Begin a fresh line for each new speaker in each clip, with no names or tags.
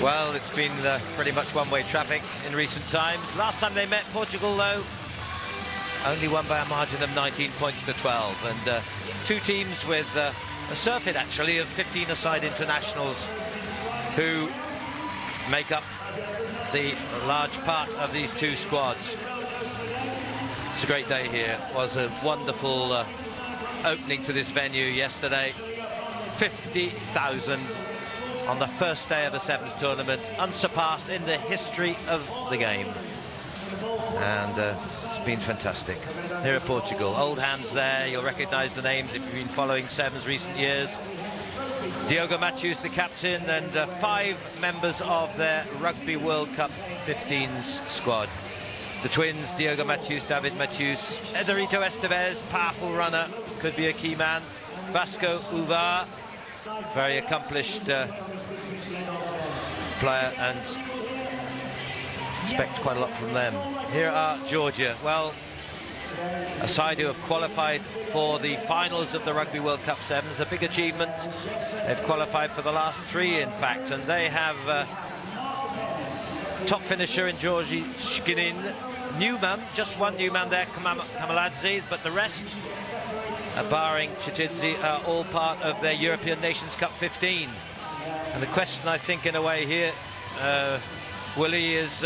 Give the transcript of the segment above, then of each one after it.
Well, it's been pretty much one-way traffic in recent times. Last time they met, Portugal, though, only won by a margin of 19 points to 12. And two teams with a surfeit, actually, of 15-a-side internationals who make up the large part of these two squads. It's a great day here. It was a wonderful opening to this venue yesterday. 50,000 on the first day of a sevens tournament, unsurpassed in the history of the game. And it's been fantastic. Here at Portugal, old hands there. You'll recognise the names if you've been following sevens recent years. Diogo Matthews, the captain, and 5 members of their Rugby World Cup 15s squad. The twins, Diogo Matthews, David Matthews, Ederito Esteves, powerful runner, could be a key man. Vasco Uvar, very accomplished player, and expect quite a lot from them. Here are Georgia. Well, a side who have qualified for the finals of the Rugby World Cup Sevens, a big achievement. They've qualified for the last 3, in fact, and they have top finisher in Georgi Shkinin, new man, just one new man there, Kamaladze, but the rest, barring Chitidze, are all part of their European Nations Cup 15. And the question, I think, in a way here, Willie, is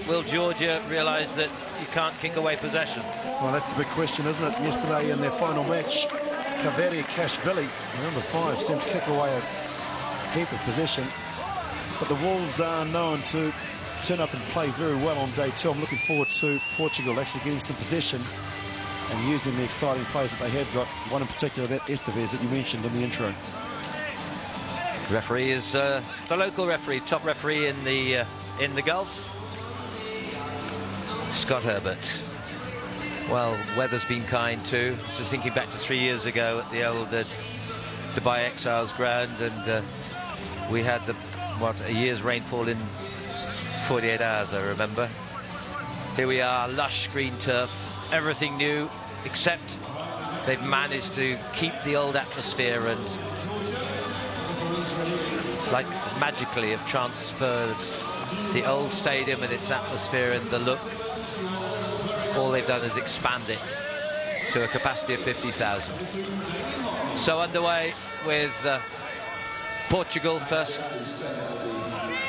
will Georgia realise that you can't kick away possession?
Well, that's the big question, isn't it? Yesterday in their final match, Kaveri Kashvili, number 5, seemed to kick away a heap of possession. But the Wolves are known to turn up and play very well on day 2. I'm looking forward to Portugal actually getting some possession and using the exciting players that they have got. One in particular, that Esteves that you mentioned in the intro.
The referee is the local referee, top referee in the Gulf, Scott Herbert. Well, weather's been kind too. Just thinking back to 3 years ago at the old Dubai Exiles ground, and we had a year's rainfall in 48 hours, I remember. Here we are, lush green turf, everything new, except they've managed to keep the old atmosphere, and like magically have transferred the old stadium and its atmosphere and the look. All they've done is expand it to a capacity of 50,000. So underway with Portugal first,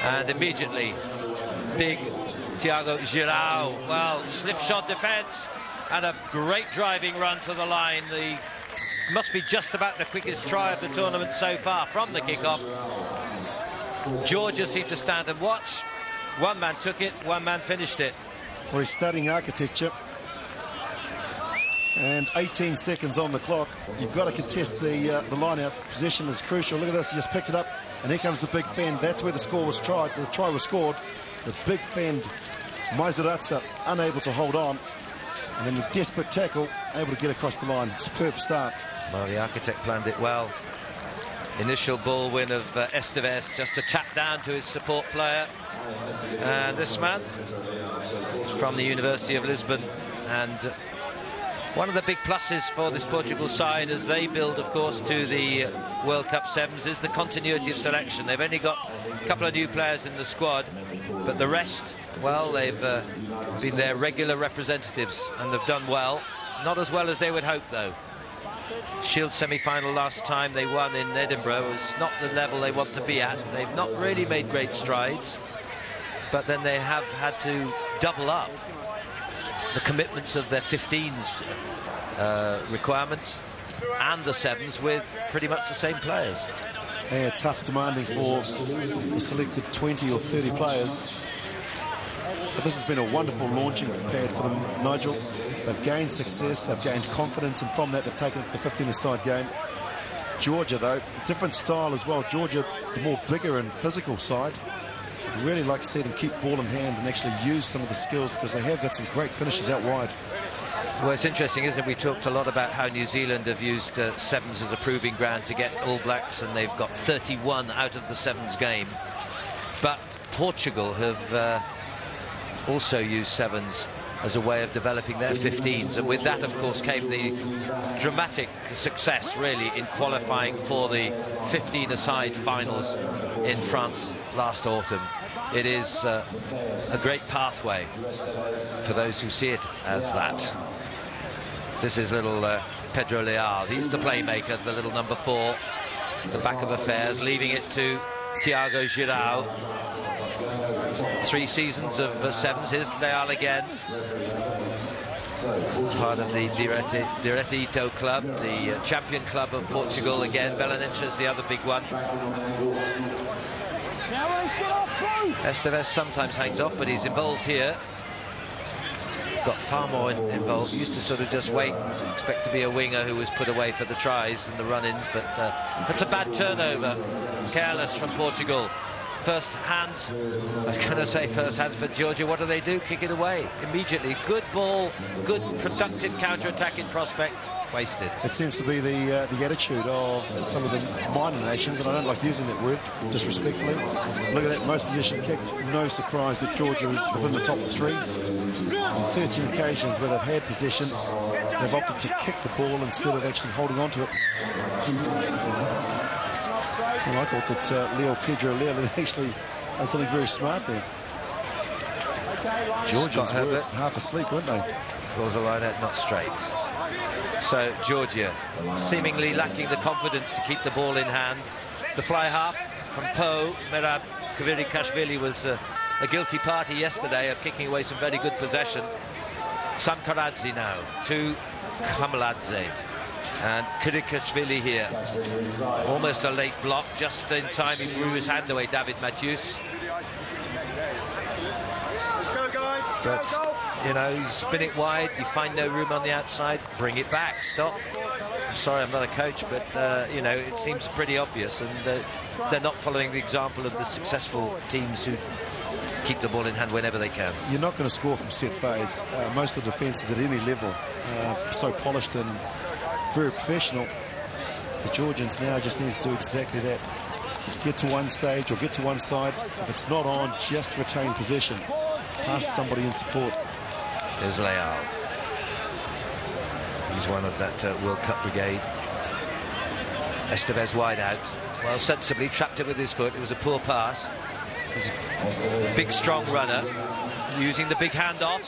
and immediately big Thiago Girau. Well, slipshod defence and a great driving run to the line. The must be just about the quickest try of the tournament so far from the kickoff. Georgia seemed to stand and watch. One man took it, one man finished it.
Well, he's studying architecture. And 18 seconds on the clock. You've got to contest the line-out. Possession is crucial. Look at this, he just picked it up, and here comes the big fend. That's where the score was tried. The try was scored. The big fend, Maizuratsa unable to hold on, and then the desperate tackle, able to get across the line. Superb start.
Well, the architect planned it well. Initial ball win of Esteves, just a tap down to his support player. And this man from the University of Lisbon, and one of the big pluses for this Portugal side as they build, of course, to the World Cup Sevens is the continuity of selection. They've only got a couple of new players in the squad, but the rest, well, they've been their regular representatives and have done well. Not as well as they would hope, though. Shield semi-final last time they won in Edinburgh was not the level they want to be at. They've not really made great strides, but then they have had to double up the commitments of their 15s requirements and the 7s with pretty much the same players.
They are tough demanding for the selected 20 or 30 players. But this has been a wonderful launching pad for them, Nigel. They've gained success, they've gained confidence, and from that they've taken it to the 15-a-side game. Georgia, though, different style as well. Georgia, the more bigger and physical side. I'd really like to see them keep ball in hand and actually use some of the skills, because they have got some great finishes out wide.
Well, it's interesting, isn't it? We talked a lot about how New Zealand have used sevens as a proving ground to get All Blacks, and they've got 31 out of the sevens game. But Portugal have also used sevens as a way of developing their 15s, and with that of course came the dramatic success really in qualifying for the 15-a-side finals in France last autumn. It is a great pathway for those who see it as that. This is little Pedro Leal. He's the playmaker, the little number 4, the back of affairs, leaving it to Thiago Girau. 3 seasons of sevens. Here's Leal again. Part of the Direito club, the champion club of Portugal again. Belenenses is the other big one. Esteves sometimes hangs off, but he's involved here. Got far more involved. He used to sort of just wait, expect to be a winger who was put away for the tries and the run-ins, but that's a bad turnover. Careless from Portugal. First hands, I was going to say first hands for Georgia. What do? Kick it away immediately. Good ball, good productive counter-attacking prospect. Wasted.
It seems to be the attitude of some of the minor nations, and I don't like using that word disrespectfully. Look at that, most possession kicked. No surprise that Georgia is within the top 3. On 13 occasions where they've had possession, they've opted to kick the ball instead of actually holding on to it. Well, I thought that Leo Pedro Leal had actually done something very smart there. Georgians were half asleep, weren't they?
Calls a line out, not straight. So Georgia seemingly lacking the confidence to keep the ball in hand. The fly half from Po. Merab Kvirikashvili was a guilty party yesterday of kicking away some very good possession. Samkaradze now to Kamaladze. And Kvirikashvili here. Almost a late block, just in time he threw his hand away, David Matthews. But, you know, you spin it wide, you find no room on the outside, bring it back, stop. I'm sorry, I'm not a coach, but, you know, it seems pretty obvious, and they're not following the example of the successful teams who keep the ball in hand whenever they can.
You're not going to score from set phase. Most of the defences at any level so polished and very professional. The Georgians now just need to do exactly that. Just get to one stage or get to one side. If it's not on, just retain possession. Pass somebody in support.
There's Leal. He's one of that World Cup brigade. Esteves wide out. Well, sensibly trapped it with his foot. It was a poor pass. He's a big, strong runner. Using the big handoff.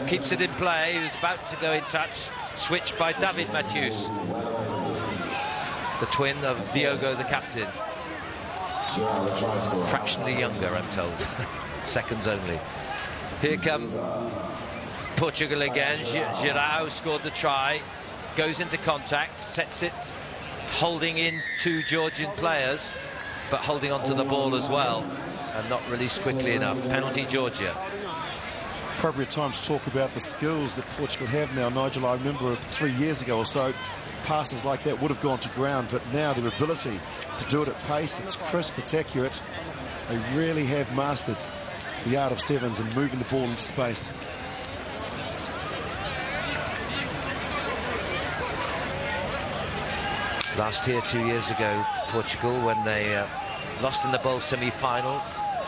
Keeps it in play. He was about to go in touch. Switched by David Matthews. The twin of Diogo, the captain. Fractionally younger, I'm told. Seconds only. Here come Portugal again. Girau scored the try, goes into contact, sets it, holding in 2 Georgian players, but holding onto the ball as well, and not released quickly enough. Penalty, Georgia.
Appropriate time to talk about the skills that Portugal have now, Nigel. I remember 3 years ago or so, passes like that would have gone to ground, but now their ability to do it at pace, it's crisp, it's accurate. They really have mastered the art of sevens and moving the ball into space.
Last year, 2 years ago, Portugal, when they lost in the bowl semi-final,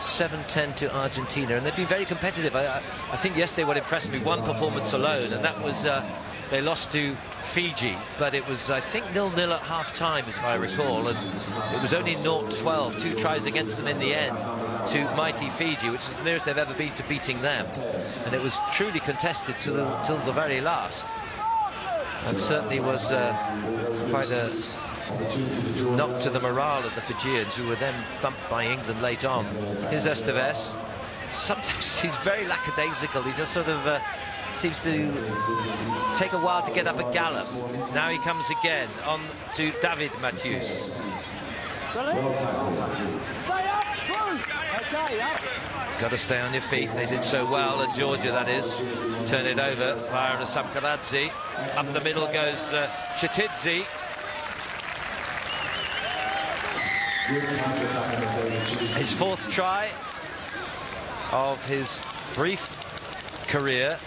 7-10 to Argentina, and they've been very competitive. I think yesterday what impressed me, one performance alone, and that was they lost to Fiji, but it was, I think, 0-0 at half-time, as I recall, and it was only 0-12, 2 tries against them in the end to mighty Fiji, which is the nearest they've ever been to beating them, and it was truly contested till the very last, and certainly was quite a knock to the morale of the Fijians, who were then thumped by England late on. Here's Esteves. Sometimes he's very lackadaisical. He just sort of seems to take a while to get up a gallop. Now he comes again on to David Matthews. Got to stay on your feet. They did so well, and Georgia, that is, turn it over. Fire to Samkaradze. Up the middle goes Chitidze. His 4th try of his brief career,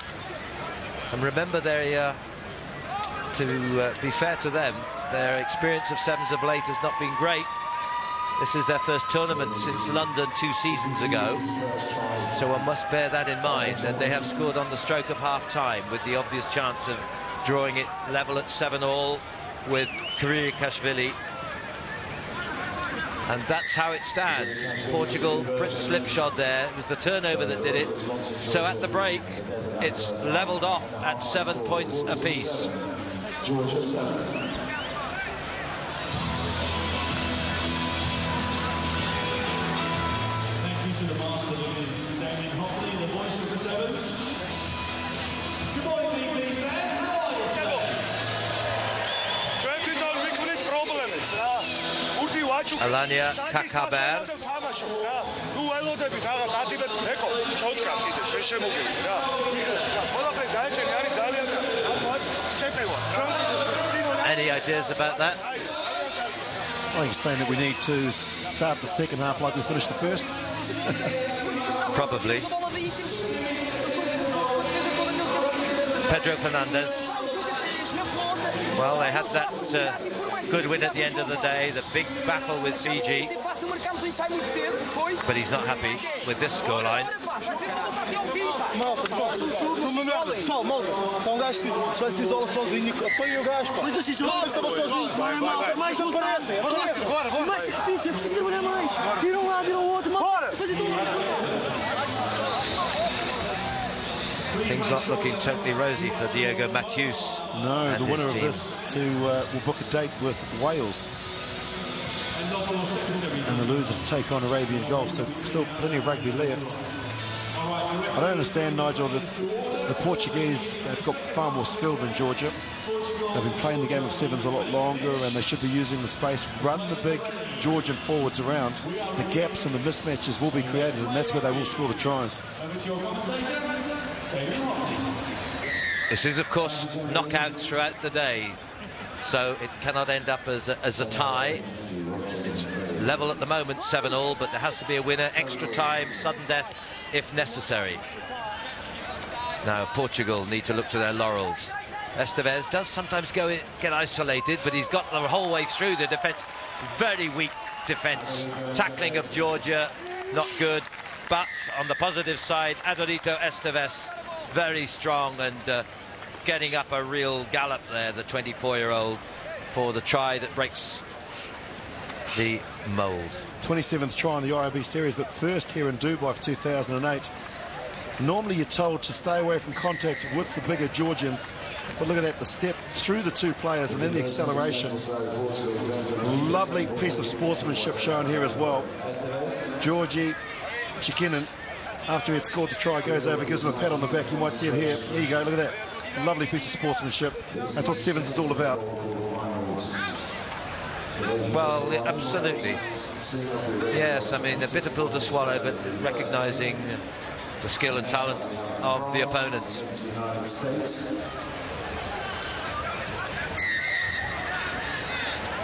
and remember, to be fair to them, their experience of sevens of late has not been great. This is their first tournament since London 2 seasons ago, so one must bear that in mind. And they have scored on the stroke of half-time, with the obvious chance of drawing it level at 7-all with Kashvili. And that's how it stands. Portugal, pretty slipshod there. It was the turnover that did it. So at the break, it's levelled off at 7 points apiece.
Georgia 7. To the master leaders, Damien Hopley, the voice of the Sevens. Good morning, please, there. How are you today?
20 big minute problem.
Alania Kakaber. Any ideas about that?
I think he's saying that we need to start the second half like we finished the first.
Probably. Pedro Fernandez. Well, they had that good win at the end of the day, the big battle with Fiji. But he's not happy with this scoreline. Things not looking totally rosy for Diego Matthews.
No, the winner of this will book a date with Wales. And the loser to take on Arabian Gulf, so still plenty of rugby left. I don't understand, Nigel, that the Portuguese have got far more skill than Georgia. They've been playing the game of sevens a lot longer, and they should be using the space, run the big Georgian forwards around. The gaps and the mismatches will be created, and that's where they will score the tries.
This is, of course, knockout throughout the day, so it cannot end up as a tie. It's level at the moment, 7-all, but there has to be a winner, extra time, sudden death, if necessary. Now, Portugal need to look to their laurels. Estevez does sometimes get isolated, but he's got the whole way through the defence. Very weak defence. Tackling of Georgia, not good. But on the positive side, Adorito Estevez, very strong and getting up a real gallop there, the 24-year-old, for the try that breaks the mould.
27th try in the IRB series, but first here in Dubai for 2008. Normally you're told to stay away from contact with the bigger Georgians, but look at that, the step through the two players and then the acceleration. Lovely piece of sportsmanship shown here as well. Georgie Chikinen, after he had scored the try, goes over, gives him a pat on the back. You might see it here. Here you go, look at that. Lovely piece of sportsmanship. That's what sevens is all about.
Well, absolutely. Yes, I mean, a bitter pill to swallow, but recognising the skill and talent of the opponents.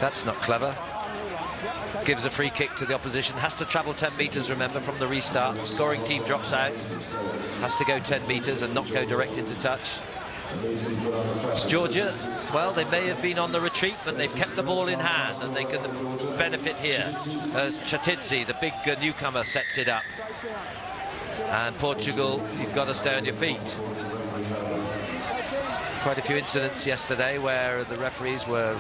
That's not clever. Gives a free kick to the opposition. Has to travel 10 metres, remember, from the restart. Scoring team drops out. Has to go 10 metres and not go direct into touch. Georgia, well, they may have been on the retreat, but they've kept the ball in hand, and they can benefit here as Chatidze, the big newcomer, sets it up. And Portugal, you've got to stay on your feet. Quite a few incidents yesterday where the referees were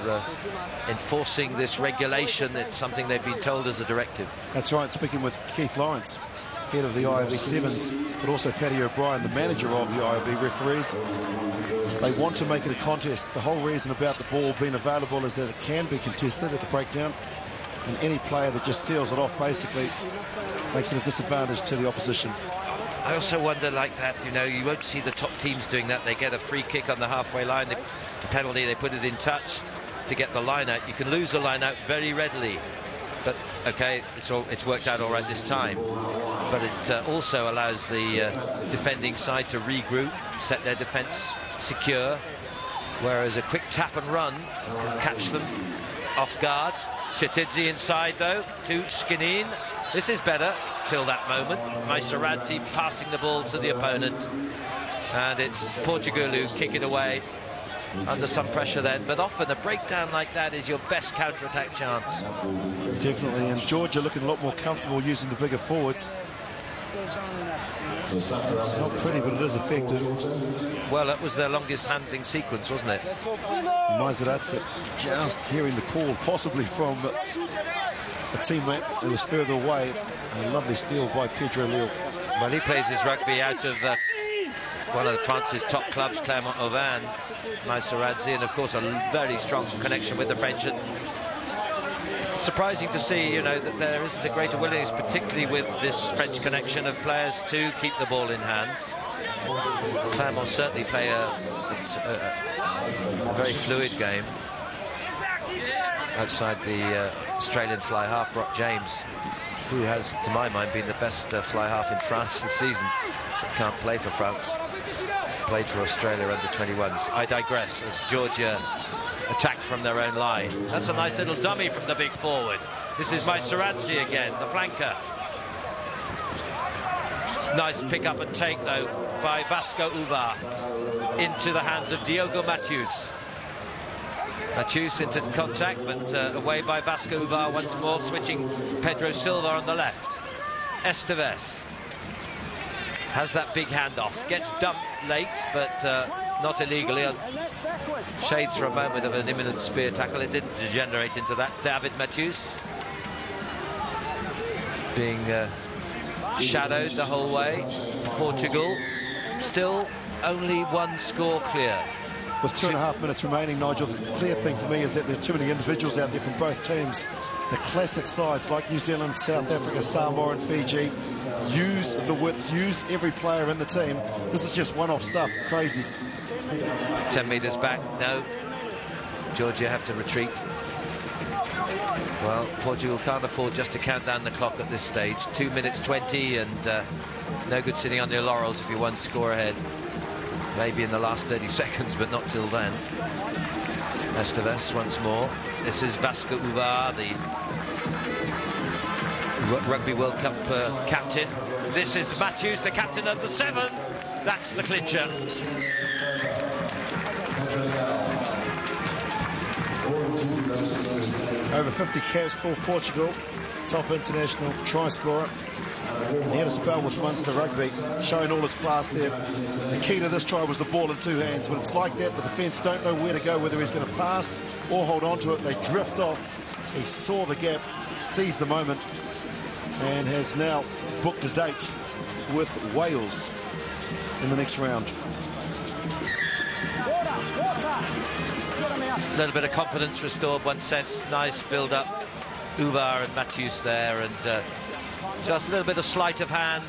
enforcing this regulation. It's something they've been told as a directive.
That's right, speaking with Keith Lawrence, head of the IRB Sevens, but also Paddy O'Brien, the manager of the IRB referees. They want to make it a contest. The whole reason about the ball being available is that it can be contested at the breakdown, and any player that just seals it off basically makes it a disadvantage to the opposition.
I also wonder, like that, you know, you won't see the top teams doing that. They get a free kick on the halfway line, the penalty, they put it in touch to get the line out. You can lose the line out very readily, but okay, it's worked out all right this time. But it also allows the defending side to regroup, set their defence secure, whereas a quick tap and run can catch them off guard. Chatidze inside though to Skinin. This is better till that moment. under some pressure then, but often a breakdown like that is your best counter-attack chance.
Definitely, and Georgia looking a lot more comfortable using the bigger forwards. It's not pretty, but it is effective.
Well, that was their longest handling sequence, wasn't it?
Maizaradze just hearing the call, possibly from a teammate who was further away. A lovely steal by Pedro Leal.
Well, he plays his rugby out of one of France's top clubs, Clermont-Auvergne, Maizaradze, and of course a very strong connection with the French. And surprising to see, you know, that there isn't a greater willingness, particularly with this French connection, of players to keep the ball in hand. Clermont certainly play a very fluid game outside the Australian fly half, Brock James, who has, to my mind, been the best fly half in France this season, but can't play for France. Played for Australia under 21s. I digress as Georgia attack from their own line. That's a nice little dummy from the big forward. This is Maizaradze again, the flanker. Nice pick up and take though by Vasco Uvar into the hands of Diogo Matthews. Matthews into contact, but away by Vasco Uvar once more, switching Pedro Silva on the left. Esteves has that big handoff, gets dumped late, but not illegally. Shades for a moment of an imminent spear tackle. It didn't degenerate into that. David Matthews being shadowed the whole way. Portugal still only one score clear.
With 2.5 minutes remaining, Nigel, the clear thing for me is that there are too many individuals out there from both teams. The classic sides like New Zealand, South Africa, Samoa and Fiji use the width, use every player in the team. This is just one-off stuff. Crazy.
10 metres back, no. Georgia have to retreat. Well, Portugal can't afford just to count down the clock at this stage. 2 minutes 20, and no good sitting on your laurels if you're one score ahead. Maybe in the last 30 seconds, but not till then. Esteves once more. This is Vasco Uvar, the Rugby World Cup captain. This is Matthews, the captain of the 7. That's the clincher.
Over 50 caps for Portugal. Top international try scorer. He had a spell with Munster Rugby, showing all his class there. The key to this try was the ball in 2 hands. When it's like that, the defence don't know where to go, whether he's going to pass or hold on to it. They drift off. He saw the gap, seized the moment, and has now booked a date with Wales in the next round.
A little bit of confidence restored, one sense. Nice build-up. Uvar and Matthews there, and just a little bit of sleight of hand,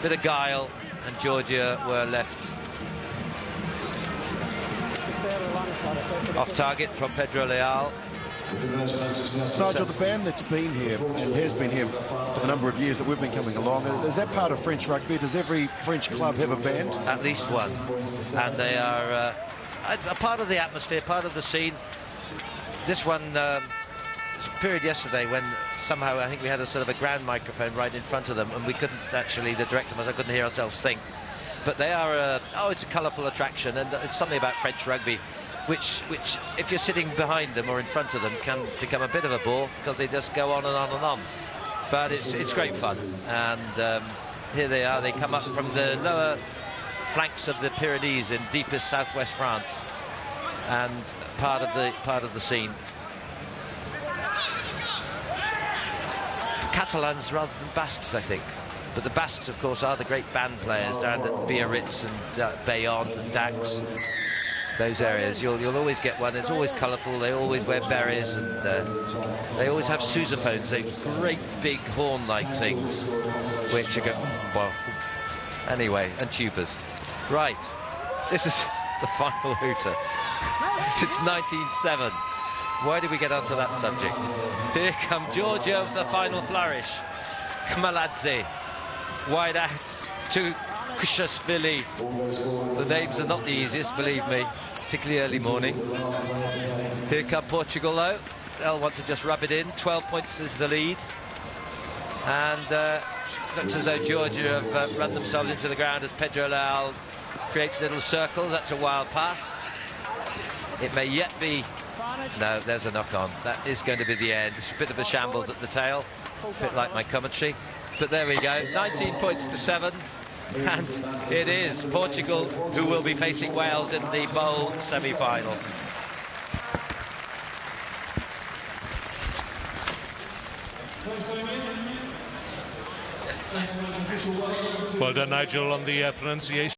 bit of guile, and Georgia were left off target from Pedro Leal.
Nigel, the band that's been here and has been here for the number of years that we've been coming along, is that part of French rugby? Does every French club have a band?
At least one, and they are a part of the atmosphere, part of the scene. This one, there was a period yesterday when somehow I think we had a sort of a grand microphone right in front of them, and we couldn't actually, the director was, I couldn't hear ourselves think. But they are, it's a colourful attraction, and it's something about French rugby which if you're sitting behind them or in front of them can become a bit of a bore, because they just go on and on and on. But it's great fun, and here they are. They come up from the lower flanks of the Pyrenees in deepest southwest France, and part of the scene. Catalans rather than Basques, I think. But the Basques, of course, are the great band players down at Biarritz and Bayonne and Dax. Those areas, you'll always get one. It's always colourful. They always wear berets, and they always have sousaphones, those great big horn-like things, which are well, anyway, and tubas. Right, this is the final hooter. It's 19-7. Why did we get onto that subject? Here come Georgia with the final flourish. Kmaladze, wide out to Kushashvili. The names are not the easiest, believe me, particularly early morning. Here come Portugal, though. They'll want to just rub it in. 12 points is the lead. And looks as though Georgia have run themselves into the ground as Pedro Leal creates a little circle. That's a wild pass. It may yet be... No, there's a knock-on. That is going to be the end. It's a bit of a shambles at the tail, a bit like my commentary. But there we go, 19 points to 7. And it is Portugal who will be facing Wales in the bowl semi-final.
Well done, Nigel, on the pronunciation.